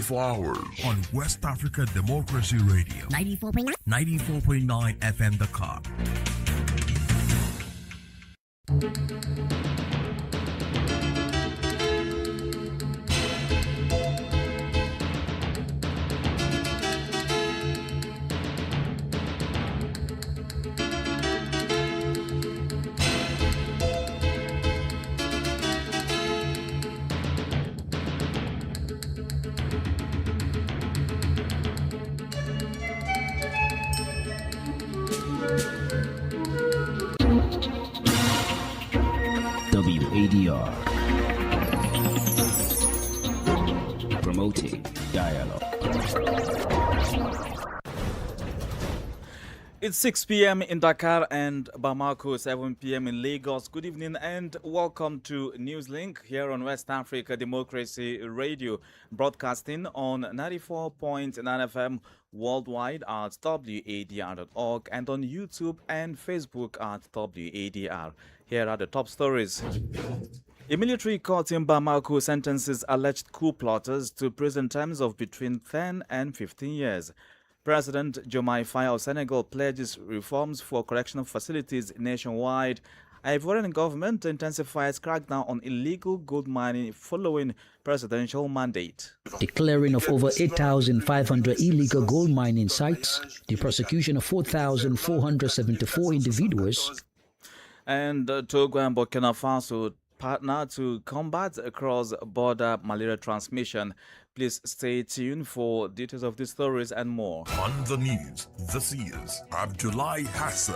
24 hours on West Africa Democracy Radio. 94.9 FM Dakar. WADR, promoting dialogue. It's 6 p.m. in Dakar and Bamako, 7 p.m. in Lagos. Good evening and welcome to Newslink here on West Africa Democracy Radio, broadcasting on 94.9 FM worldwide at wadr.org and on YouTube and Facebook at WADR. Here are the top stories. A military court in Bamako sentences alleged coup plotters to prison terms of between 10 and 15 years. President Diomaye Faye of Senegal pledges reforms for correctional facilities nationwide. Ivorian government intensifies crackdown on illegal gold mining following presidential mandate. The clearing of over 8,500 illegal gold mining sites, the prosecution of 4,474 individuals. And Togo and Burkina Faso partner to combat cross-border malaria transmission. Please stay tuned for details of these stories and more. On the news, this is Abdullahi Hassan.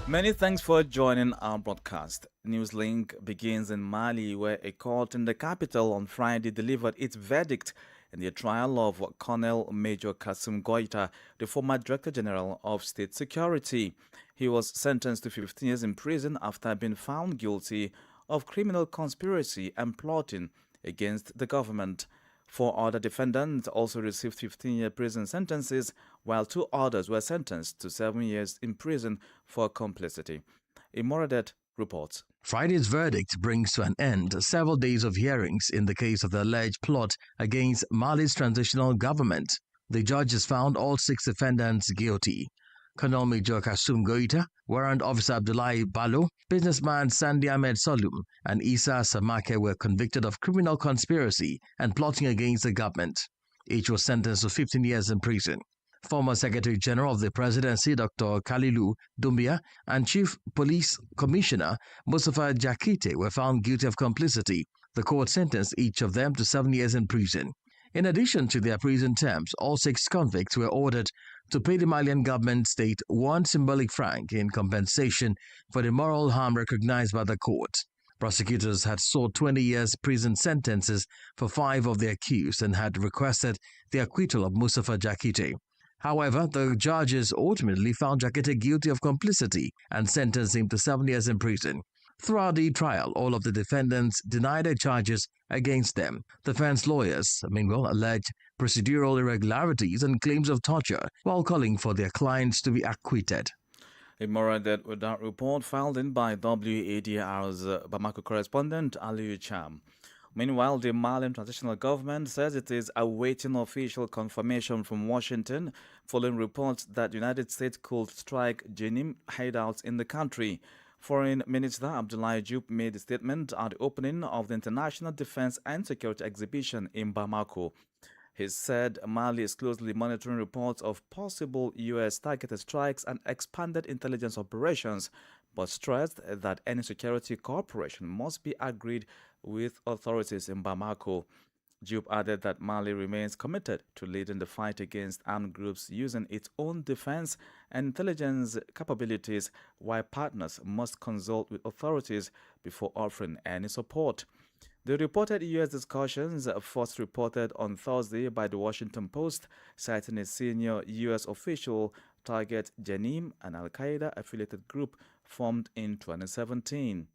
Many thanks for joining our broadcast. Newslink begins in Mali, where a court in the capital on Friday delivered its verdict in the trial of Colonel Major Kassim Goita, the former Director General of State Security. He was sentenced to 15 years in prison after being found guilty of criminal conspiracy and plotting against the government. 4 other defendants also received 15-year prison sentences, while 2 others were sentenced to 7 years in prison for complicity. Imoradet reports. Friday's verdict brings to an end several days of hearings in the case of the alleged plot against Mali's transitional government. The judges found all 6 defendants guilty. Colonel Major Kassim Goita, Warrant Officer Abdoulaye Ballo, businessman Sandi Ahmed Solum, and Issa Samake were convicted of criminal conspiracy and plotting against the government. Each was sentenced to 15 years in prison. Former Secretary General of the Presidency Dr. Kalilu Doumbia and Chief Police Commissioner Mustafa Jakite were found guilty of complicity. The court sentenced each of them to 7 years in prison. In addition to their prison terms, all 6 convicts were ordered to pay the Malian government state 1 symbolic franc in compensation for the moral harm recognized by the court. Prosecutors had sought 20 years prison sentences for 5 of the accused and had requested the acquittal of Mustafa Jakite. However, the judges ultimately found Jakite guilty of complicity and sentenced him to 7 years in prison. Throughout the trial, all of the defendants denied the charges against them. Defense lawyers, meanwhile, alleged procedural irregularities and claims of torture while calling for their clients to be acquitted. Imoradet with that report filed in by WADR's Bamako correspondent Aliyu Cham. Meanwhile, the Malian transitional government says it is awaiting official confirmation from Washington following reports that the United States could strike Jenim hideouts in the country. Foreign Minister Abdoulaye Diop made a statement at the opening of the International Defense and Security Exhibition in Bamako. He said Mali is closely monitoring reports of possible U.S. targeted strikes and expanded intelligence operations, but stressed that any security cooperation must be agreed with authorities in Bamako. Diop added that Mali remains committed to leading the fight against armed groups using its own defense and intelligence capabilities, while partners must consult with authorities before offering any support. The reported U.S. discussions, first reported on Thursday by the Washington Post, citing a senior U.S. official, target Jenim, an al-Qaeda-affiliated group formed in 2017.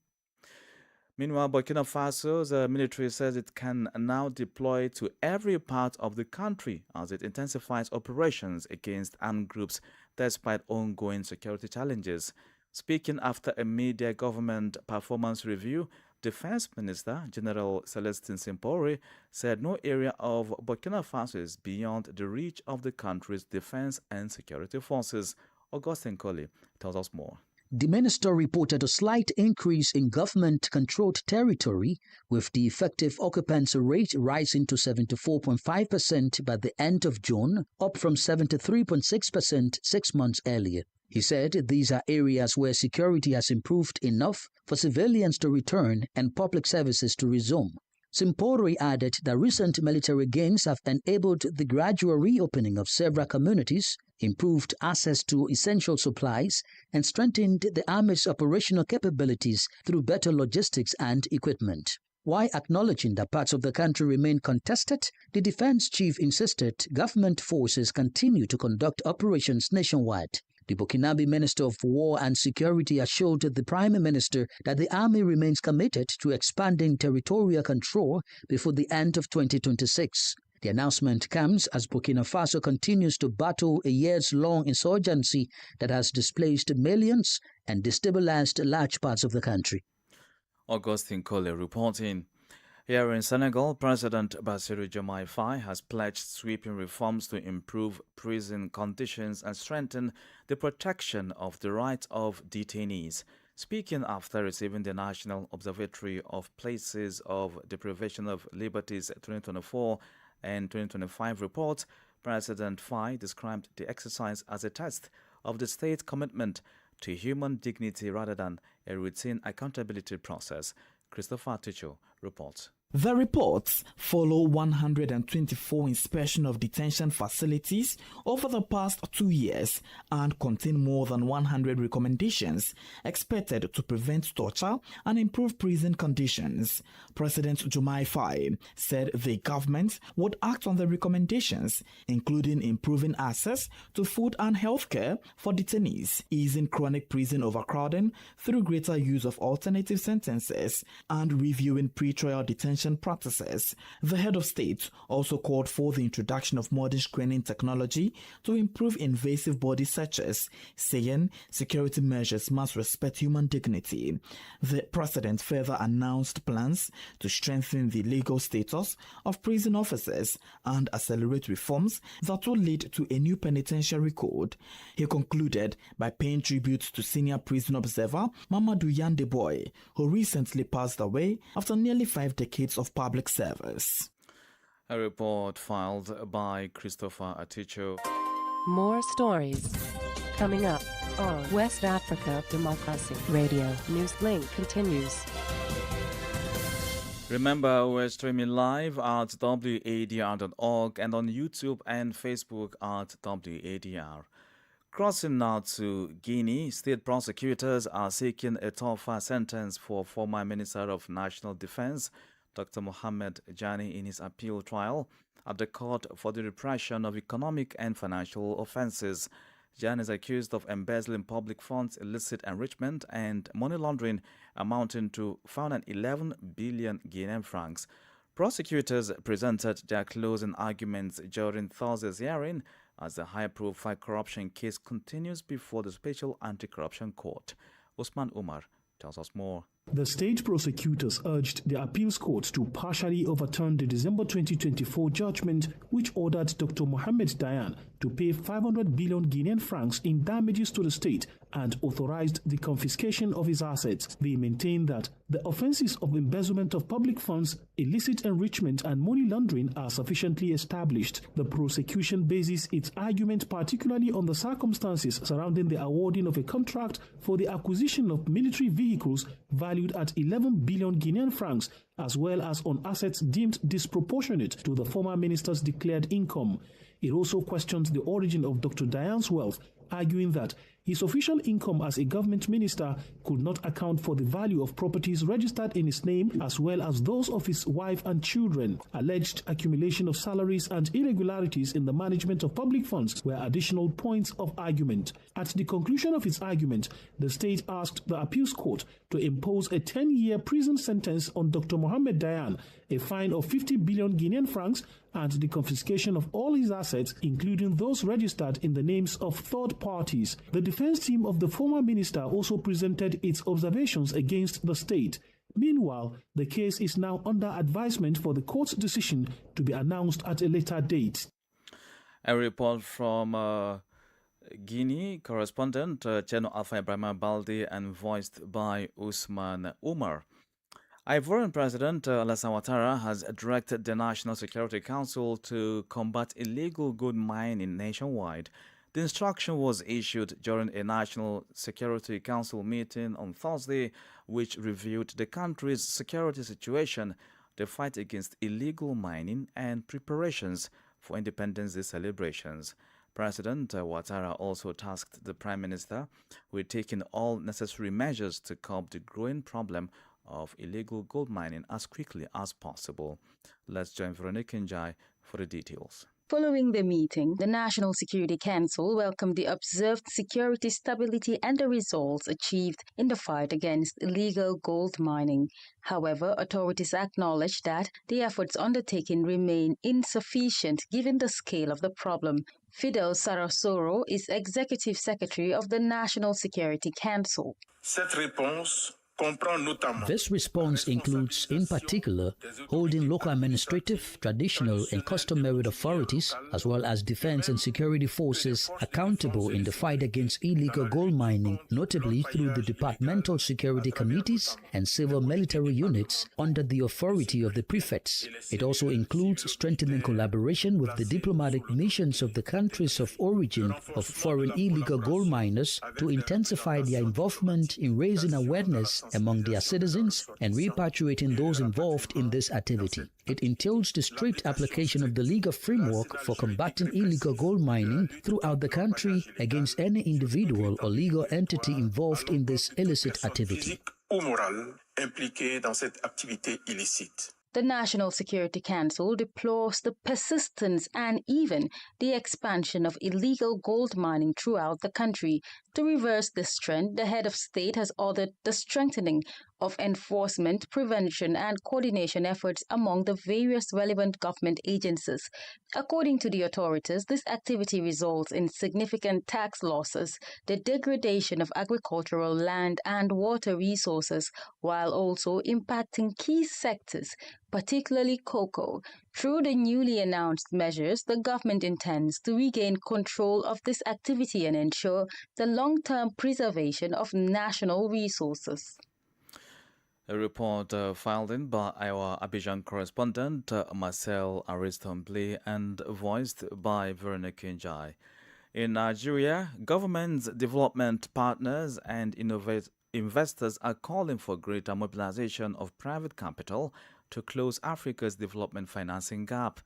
Meanwhile, Burkina Faso's military says it can now deploy to every part of the country as it intensifies operations against armed groups despite ongoing security challenges. Speaking after a mid-year government performance review, Defense Minister General Celestin Simpori said no area of Burkina Faso is beyond the reach of the country's defense and security forces. Augustine Colley tells us more. The minister reported a slight increase in government-controlled territory, with the effective occupancy rate rising to 74.5% by the end of June, up from 73.6% 6 months earlier. He said these are areas where security has improved enough for civilians to return and public services to resume. Simpori added that recent military gains have enabled the gradual reopening of several communities, improved access to essential supplies, and strengthened the Army's operational capabilities through better logistics and equipment. While acknowledging that parts of the country remain contested, the defense chief insisted government forces continue to conduct operations nationwide. The Burkinabe Minister of War and Security assured the Prime Minister that the army remains committed to expanding territorial control before the end of 2026. The announcement comes as Burkina Faso continues to battle a years-long insurgency that has displaced millions and destabilized large parts of the country. Augustine Colley reporting. Here in Senegal, President Bassirou Diomaye Faye has pledged sweeping reforms to improve prison conditions and strengthen the protection of the rights of detainees. Speaking after receiving the National Observatory of Places of Deprivation of Liberties 2024 and 2025 reports, President Faye described the exercise as a test of the state's commitment to human dignity rather than a routine accountability process. Christopher Ticho reports. The reports follow 124 inspection of detention facilities over the past 2 years and contain more than 100 recommendations expected to prevent torture and improve prison conditions. President Diomaye Faye said the government would act on the recommendations, including improving access to food and health care for detainees, easing chronic prison overcrowding through greater use of alternative sentences, and reviewing pretrial detention practices. The head of state also called for the introduction of modern screening technology to improve invasive body searches, saying security measures must respect human dignity. The president further announced plans to strengthen the legal status of prison officers and accelerate reforms that will lead to a new penitentiary code. He concluded by paying tribute to senior prison observer Mamadou Yandeboy, who recently passed away after nearly 5 decades of public service. A report filed by Christopher Aticho. More stories coming up on West Africa Democracy Radio. Newslink continues. Remember, we're streaming live at wadr.org and on YouTube and Facebook at WADR. Crossing now to Guinea, state prosecutors are seeking a tougher sentence for former Minister of National Defense, Dr. Mohamed Jani, in his appeal trial at the Court for the Repression of Economic and Financial Offences. Jani is accused of embezzling public funds, illicit enrichment, and money laundering amounting to 411 billion Guinean francs. Prosecutors presented their closing arguments during Thursday's hearing as the high-profile corruption case continues before the Special Anti-Corruption Court. Usman Umar tells us more. The state prosecutors urged the appeals court to partially overturn the December 2024 judgment which ordered Dr. Mohamed Dayan to pay 500 billion Guinean francs in damages to the state and authorized the confiscation of his assets. They maintain that the offenses of embezzlement of public funds, illicit enrichment and money laundering are sufficiently established. The prosecution bases its argument particularly on the circumstances surrounding the awarding of a contract for the acquisition of military vehicles valued at 11 billion Guinean francs, as well as on assets deemed disproportionate to the former minister's declared income. It also questions the origin of Dr. Dayan's wealth, arguing that his official income as a government minister could not account for the value of properties registered in his name as well as those of his wife and children. Alleged accumulation of salaries and irregularities in the management of public funds were additional points of argument. At the conclusion of its argument, the state asked the appeals court to impose a 10-year prison sentence on Dr. Mohamed Dayan, a fine of 50 billion Guinean francs, and the confiscation of all his assets, including those registered in the names of third parties. The defense team of the former minister also presented its observations against the state. Meanwhile, the case is now under advisement for the court's decision to be announced at a later date. A report from Guinea correspondent Cheno Alpha Ibrahima Baldi and voiced by Usman Umar. Ivorian President Alassane Ouattara has directed the National Security Council to combat illegal gold mining nationwide. The instruction was issued during a National Security Council meeting on Thursday, which reviewed the country's security situation, the fight against illegal mining, and preparations for Independence Day celebrations. President Ouattara also tasked the Prime Minister with taking all necessary measures to curb the growing problem of illegal gold mining as quickly as possible. Let's join Veronica Njai for the details. Following the meeting, the National Security Council welcomed the observed security stability and the results achieved in the fight against illegal gold mining. However, authorities acknowledged that the efforts undertaken remain insufficient given the scale of the problem. Fidel Sarasoro is Executive Secretary of the National Security Council. This response includes, in particular, holding local administrative, traditional, and customary authorities, as well as defense and security forces, accountable in the fight against illegal gold mining, notably through the departmental security committees and civil military units under the authority of the prefects. It also includes strengthening collaboration with the diplomatic missions of the countries of origin of foreign illegal gold miners to intensify their involvement in raising awareness among their citizens and repatriating those involved in this activity. It entails the strict application of the legal framework for combating illegal gold mining throughout the country against any individual or legal entity involved in this illicit activity. The National Security Council deplores the persistence and even the expansion of illegal gold mining throughout the country. To reverse this trend, the head of state has ordered the strengthening of enforcement, prevention, and coordination efforts among the various relevant government agencies. According to the authorities, this activity results in significant tax losses, the degradation of agricultural land and water resources, while also impacting key sectors, particularly cocoa. Through the newly announced measures, the government intends to regain control of this activity and ensure the long-term preservation of national resources. A report filed in by our Abidjan correspondent Marcel Aristomble and voiced by Veronica Njai. In Nigeria, governments, development partners and investors are calling for greater mobilization of private capital to close Africa's development financing gap.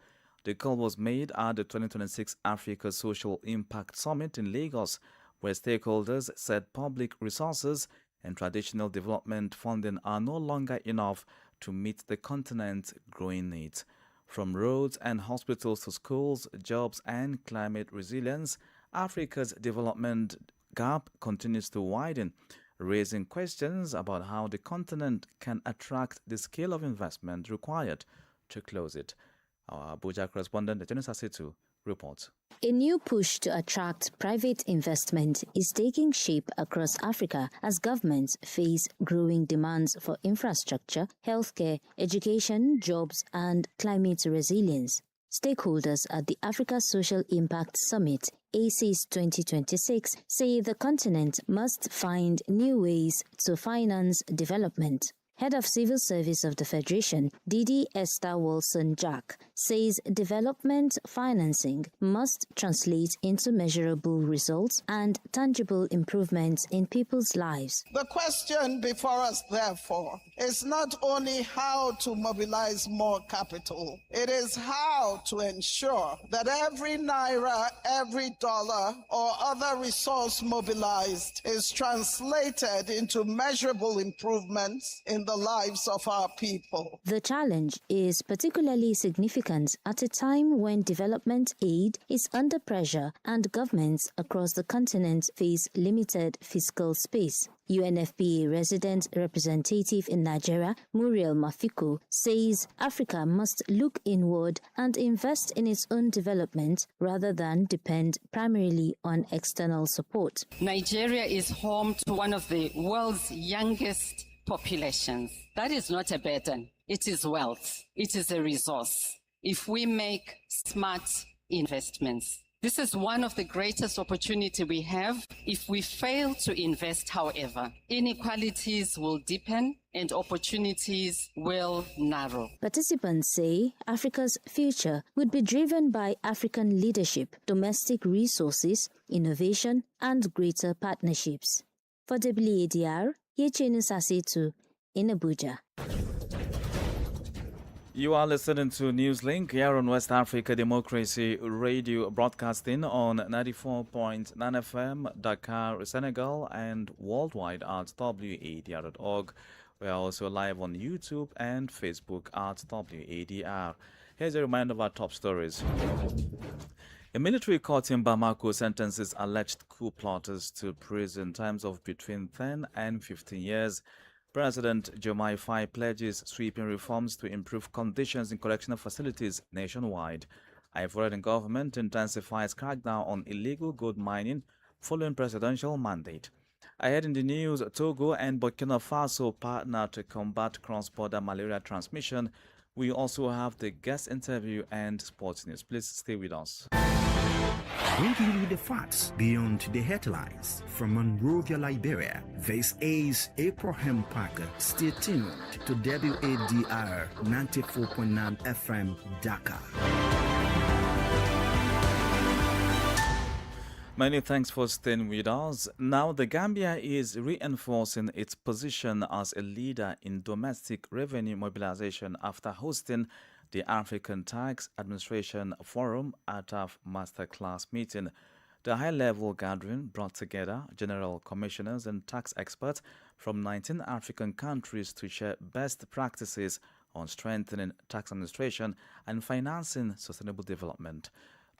The call was made at the 2026 Africa Social Impact Summit in Lagos, where stakeholders said public resources and traditional development funding are no longer enough to meet the continent's growing needs. From roads and hospitals to schools, jobs, and climate resilience, Africa's development gap continues to widen, raising questions about how the continent can attract the scale of investment required to close it. Our Abuja correspondent, Jennifer Situ, reports. A new push to attract private investment is taking shape across Africa as governments face growing demands for infrastructure, healthcare, education, jobs, and climate resilience. Stakeholders at the Africa Social Impact Summit, ACIS 2026, say the continent must find new ways to finance development. Head of Civil Service of the Federation, Didi Esther Wilson-Jack, says development financing must translate into measurable results and tangible improvements in people's lives. The question before us, therefore, is not only how to mobilize more capital, it is how to ensure that every naira, every dollar, or other resource mobilized is translated into measurable improvements in the lives of our people. The challenge is particularly significant at a time when development aid is under pressure and governments across the continent face limited fiscal space. UNFPA resident representative in Nigeria, Muriel Mafiko, says Africa must look inward and invest in its own development rather than depend primarily on external support. Nigeria is home to one of the world's youngest populations. That is not a burden. It is wealth. It is a resource. If we make smart investments, this is one of the greatest opportunities we have. If we fail to invest, however, inequalities will deepen and opportunities will narrow. Participants say Africa's future would be driven by African leadership, domestic resources, innovation, and greater partnerships. For WADR, Yechinu Sasetu in Abuja. You are listening to Newslink here on West Africa Democracy Radio, broadcasting on 94.9 FM, Dakar, Senegal, and worldwide at WADR.org. We are also live on YouTube and Facebook at WADR. Here's a reminder of our top stories. A military court in Bamako sentences alleged coup plotters to prison terms of between 10 and 15 years. President Diomaye Faye pledges sweeping reforms to improve conditions in correctional facilities nationwide. Ivorian government intensifies crackdown on illegal gold mining following presidential mandate. Ahead in the news, Togo and Burkina Faso partner to combat cross-border malaria transmission. We also have the guest interview and sports news. Please stay with us. Bringing you the facts beyond the headlines from Monrovia, Liberia. This is Abraham Parker. Stay tuned to WADR 94.9 FM Dakar. Many thanks for staying with us. Now, the Gambia is reinforcing its position as a leader in domestic revenue mobilization after hosting the African Tax Administration Forum ATAF Masterclass meeting. The high-level gathering brought together general commissioners and tax experts from 19 African countries to share best practices on strengthening tax administration and financing sustainable development.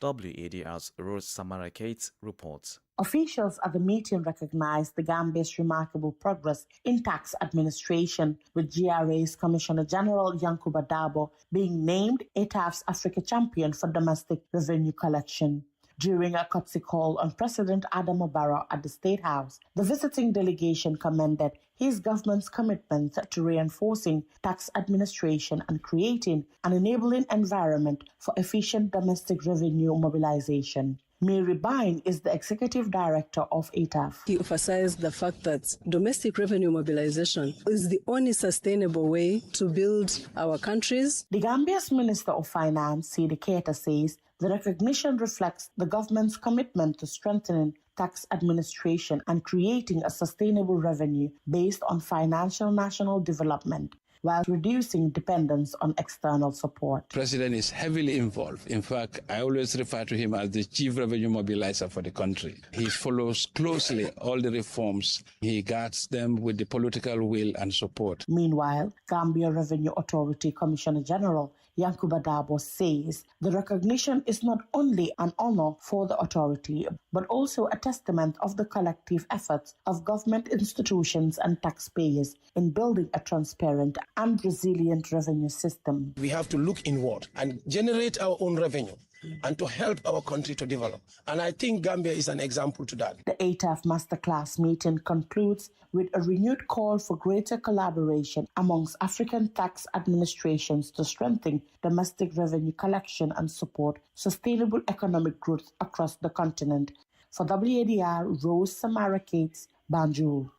WADR's Rose Samara Cates reports. Officials at the meeting recognized the Gambia's remarkable progress in tax administration, with GRA's Commissioner General Yankuba Dabo being named ATAF's Africa Champion for domestic revenue collection. During a courtesy call on President Adama Barrow at the State House, the visiting delegation commended his government's commitment to reinforcing tax administration and creating an enabling environment for efficient domestic revenue mobilization. Mary Bine is the executive director of ATAF. He emphasized the fact that domestic revenue mobilization is the only sustainable way to build our countries. The Gambia's Minister of Finance, Sidi Keita, says the recognition reflects the government's commitment to strengthening tax administration and creating a sustainable revenue based on financial national development, while reducing dependence on external support. The President is heavily involved. In fact, I always refer to him as the chief revenue mobilizer for the country. He follows closely all the reforms. He guards them with the political will and support. Meanwhile, Gambia Revenue Authority Commissioner General Yankuba Dabo says the recognition is not only an honor for the authority, but also a testament of the collective efforts of government institutions and taxpayers in building a transparent and resilient revenue system. We have to look inward and generate our own revenue and to help our country to develop. And I think Gambia is an example to that. The ATAF Masterclass meeting concludes with a renewed call for greater collaboration amongst African tax administrations to strengthen domestic revenue collection and support sustainable economic growth across the continent. For WADR, Rose Samara Cates, Banjul.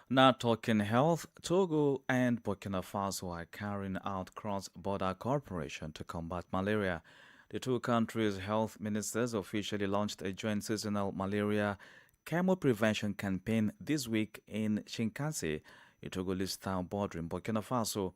Now talking health, Togo and Burkina Faso are carrying out cross-border cooperation to combat malaria. The two countries' health ministers officially launched a joint seasonal malaria chemo prevention campaign this week in Shinkansi, a Togolese town bordering Burkina Faso.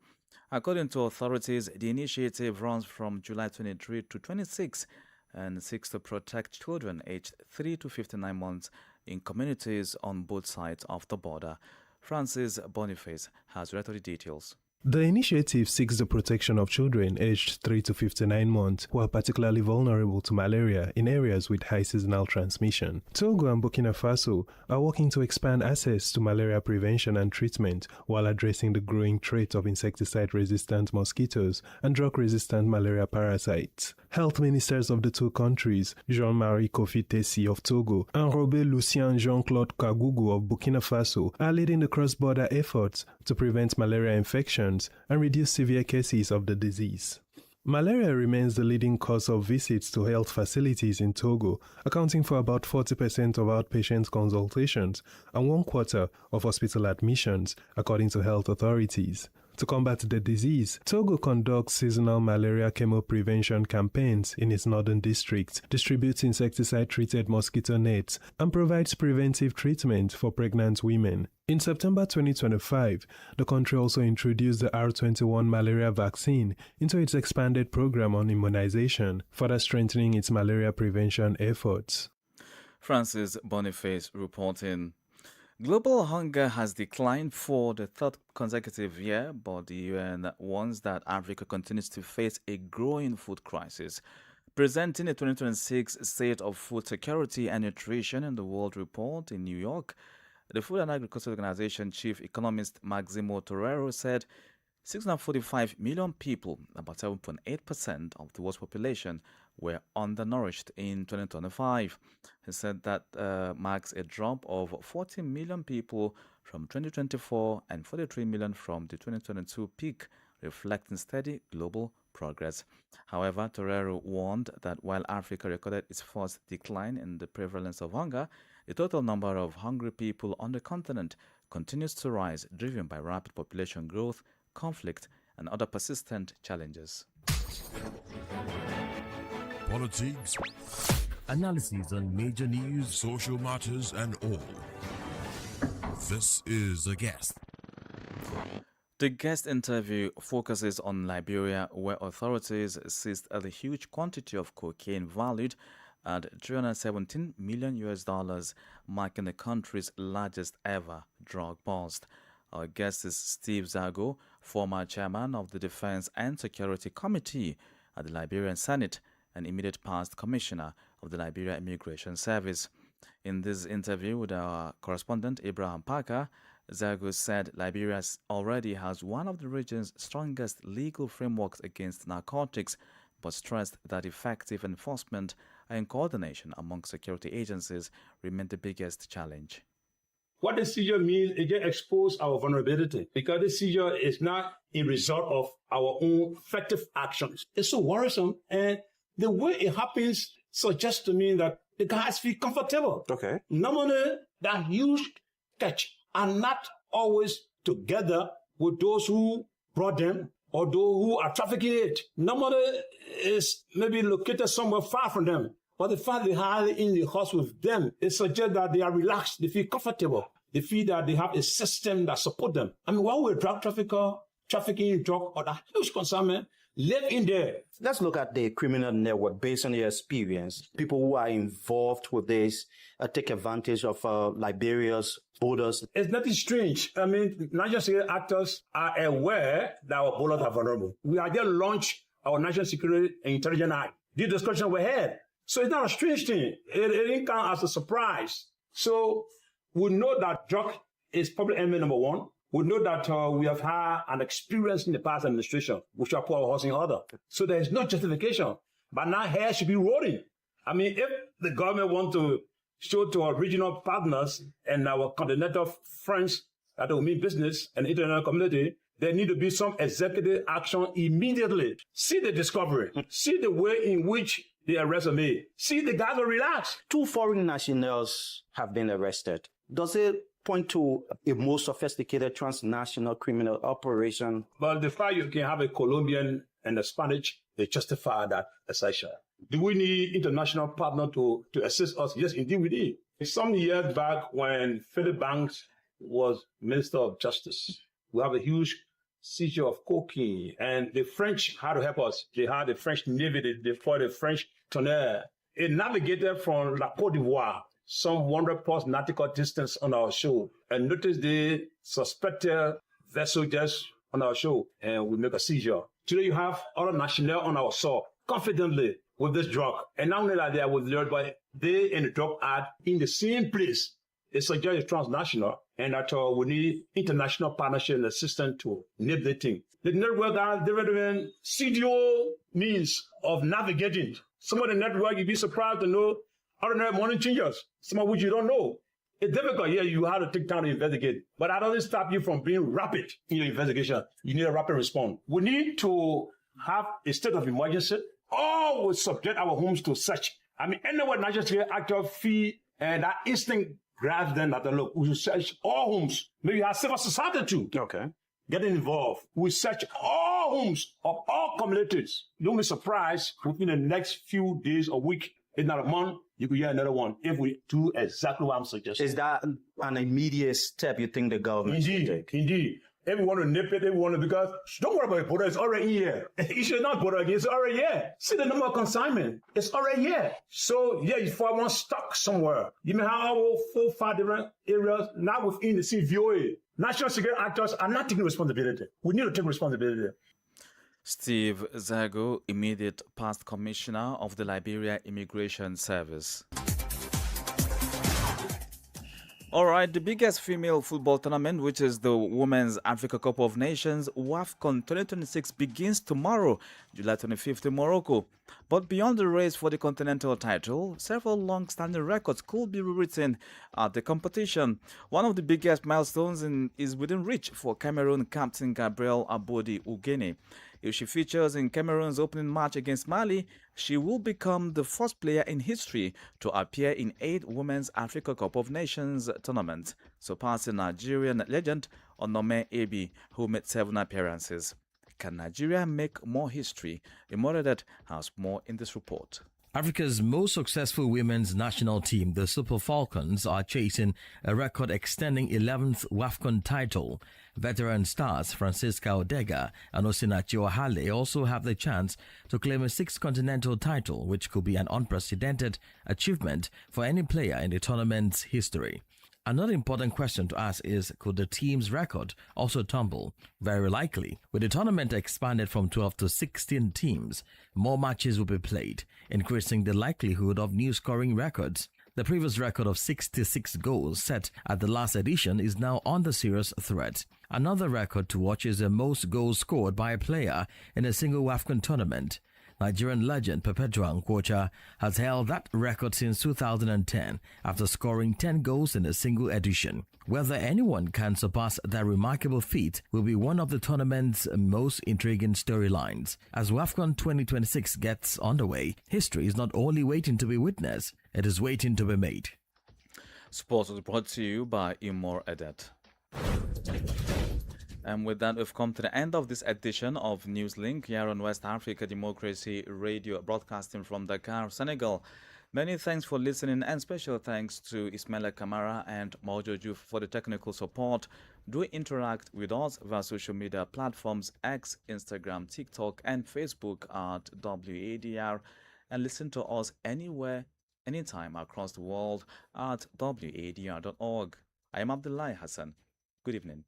According to authorities, the initiative runs from July 23 to 26 and seeks to protect children aged 3 to 59 months in communities on both sides of the border. Francis Boniface has read the details. The initiative seeks the protection of children aged 3 to 59 months who are particularly vulnerable to malaria in areas with high seasonal transmission. Togo and Burkina Faso are working to expand access to malaria prevention and treatment while addressing the growing threat of insecticide-resistant mosquitoes and drug-resistant malaria parasites. Health ministers of the two countries, Jean-Marie Kofi Tessi of Togo and Robert Lucien Jean-Claude Kagougou of Burkina Faso, are leading the cross-border efforts to prevent malaria infections and reduce severe cases of the disease. Malaria remains the leading cause of visits to health facilities in Togo, accounting for about 40% of outpatient consultations and 1/4 of hospital admissions, according to health authorities. To combat the disease, Togo conducts seasonal malaria chemoprevention campaigns in its northern district, distributes insecticide-treated mosquito nets, and provides preventive treatment for pregnant women. In September 2025, the country also introduced the R21 malaria vaccine into its expanded program on immunization, further strengthening its malaria prevention efforts. Francis Boniface reporting. Global hunger has declined for the third consecutive year, but the UN warns that Africa continues to face a growing food crisis. Presenting a 2026 State of Food Security and Nutrition in the World Report in New York, the Food and Agriculture Organization chief economist Maximo Torero said 645 million people, about 7.8% of the world's population, were undernourished in 2025. He said that marks a drop of 40 million people from 2024 and 43 million from the 2022 peak, reflecting steady global progress. However, Torero warned that while Africa recorded its first decline in the prevalence of hunger, the total number of hungry people on the continent continues to rise, driven by rapid population growth, conflict, and other persistent challenges. Politics, analysis on major news, social matters, and all. This is The Guest. The Guest interview focuses on Liberia, where authorities seized a huge quantity of cocaine valued at $317 million, marking the country's largest ever drug bust. Our guest is Steve Zago, former chairman of the Defense and Security Committee at the Liberian Senate and immediate past commissioner of the Liberia Immigration Service. In this interview with our correspondent Abraham Parker, Zago said Liberia already has one of the region's strongest legal frameworks against narcotics, but stressed that effective enforcement and coordination among security agencies remain the biggest challenge. What the seizure means is to expose our vulnerability, because the seizure is not a result of our own effective actions. It's so worrisome, and the way it happens suggests to me that the guys feel comfortable. Okay. Normally, that huge catch are not always together with those who brought them or those who are trafficking it. Normally, it's maybe located somewhere far from them. But the fact they have it in the house with them, it suggests that they are relaxed, they feel comfortable. They feel that they have a system that supports them. I mean, while we're drug trafficker, trafficking drug, or that huge concern, live in there. Let's look at the criminal network based on your experience. People who are involved with this take advantage of Liberia's borders. It's nothing strange. I mean, national security actors are aware that our borders are vulnerable. We are just launched our National Security and Intelligence Act. This discussion we had. So it's not a strange thing. It didn't come as a surprise. So we know that drug is public enemy number one. We know that we have had an experience in the past administration, which are put our house in order. So there is no justification. But now hair should be rolling. I mean, if the government want to show to our regional partners and our continental friends that will mean business and international community, there need to be some executive action immediately. See the discovery. See the way in which the arrests are made. See the guys are relaxed. 2 foreign nationals have been arrested. Does it point to a more sophisticated transnational criminal operation? But the fact you can have a Colombian and a Spanish, they justify that assertion. Do we need international partner to assist us? Yes, indeed we need. Some years back when Philip Banks was Minister of Justice, we have a huge seizure of cocaine, and the French had to help us. They had the French Navy, they fought the French tonnerre. It navigated from La Côte d'Ivoire, some 100 plus nautical distance on our shore, and noticed the suspected vessel just on our shore, and we make a seizure. Today you have other nationals on our shore, confidently with this drug. And not only that they are with the drug, but they and the drug are in the same place. it suggests it's transnational and that we need international partnership and assistance to nip the thing. The network are different CDO means of navigating. Some of the network, you'd be surprised to know ordinary money changers, some of which you don't know. It's difficult. Yeah, you have to take time to investigate, but that doesn't stop you from being rapid in your investigation. You need a rapid response. We need to have a state of emergency. Always subject our homes to search. I mean, anywhere national security actor fee and that instinct grabs them that look, we should search all homes. Maybe have civil society too. Okay. Getting involved. We search all homes of all communities. Don't be surprised within the next few days or week, if not a month, you could hear another one if we do exactly what I'm suggesting. Is that an immediate step you think the government should take? Indeed. If we want to nip it, if we want to, because don't worry about the border, it's already here. You should not border again, it's already here. See the number of consignment, it's already here. So, yeah, if I want stock somewhere, you may have 4 or 5 different areas, not within the CVOA. National security actors are not taking responsibility. We need to take responsibility. Steve Zago, immediate past commissioner of the Liberia Immigration Service. All right, the biggest female football tournament, which is the Women's Africa Cup of Nations, WAFCON 2026, begins tomorrow, July 25th in Morocco. But beyond the race for the continental title, several long-standing records could be rewritten at the competition. One of the biggest milestones is within reach for Cameroon captain Gabrielle Abodi-Ugene. If she features in Cameroon's opening match against Mali, she will become the first player in history to appear in 8 Women's Africa Cup of Nations tournaments, surpassing Nigerian legend Onome Ebi, who made 7 appearances. Can Nigeria make more history? Imoredet has more in this report. Africa's most successful women's national team, the Super Falcons, are chasing a record-extending 11th WAFCON title. Veteran stars Francisca Odega and Osinachi Ohale also have the chance to claim a 6th continental title, which could be an unprecedented achievement for any player in the tournament's history. Another important question to ask is, could the team's record also tumble? Very likely. With the tournament expanded from 12 to 16 teams, more matches will be played, increasing the likelihood of new scoring records. The previous record of 66 goals set at the last edition is now under serious threat. Another record to watch is the most goals scored by a player in a single WAFCON tournament. Nigerian legend Perpetua Nkwocha has held that record since 2010 after scoring 10 goals in a single edition. Whether anyone can surpass that remarkable feat will be one of the tournament's most intriguing storylines. As WAFCON 2026 gets underway, history is not only waiting to be witnessed, it is waiting to be made. Sports was brought to you by Imor Edet. And with that, we've come to the end of this edition of Newslink here on West Africa Democracy Radio, broadcasting from Dakar, Senegal. Many thanks for listening, and special thanks to Ismaila Kamara and Maujoju for the technical support. Do interact with us via social media platforms X, Instagram, TikTok, and Facebook at WADR, and listen to us anywhere, anytime across the world at wadr.org. I am Abdullahi Hassan. Good evening.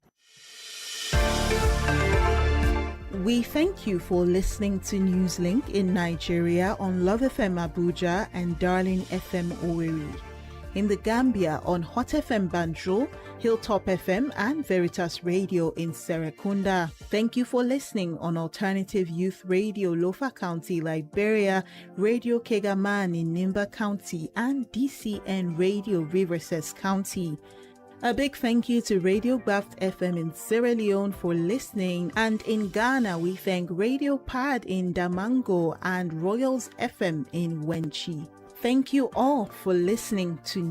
We thank you for listening to Newslink in Nigeria on Love FM Abuja and Darling FM Owerri. In the Gambia on Hot FM Banjul, Hilltop FM and Veritas Radio in Serekunda. Thank you for listening on Alternative Youth Radio Lofa County, Liberia, Radio Kegaman in Nimba County, and DCN Radio Riverses County. A big thank you to Radio Baft FM in Sierra Leone for listening, and in Ghana we thank Radio Pad in Damango and Royals FM in Wenchi. Thank you all for listening to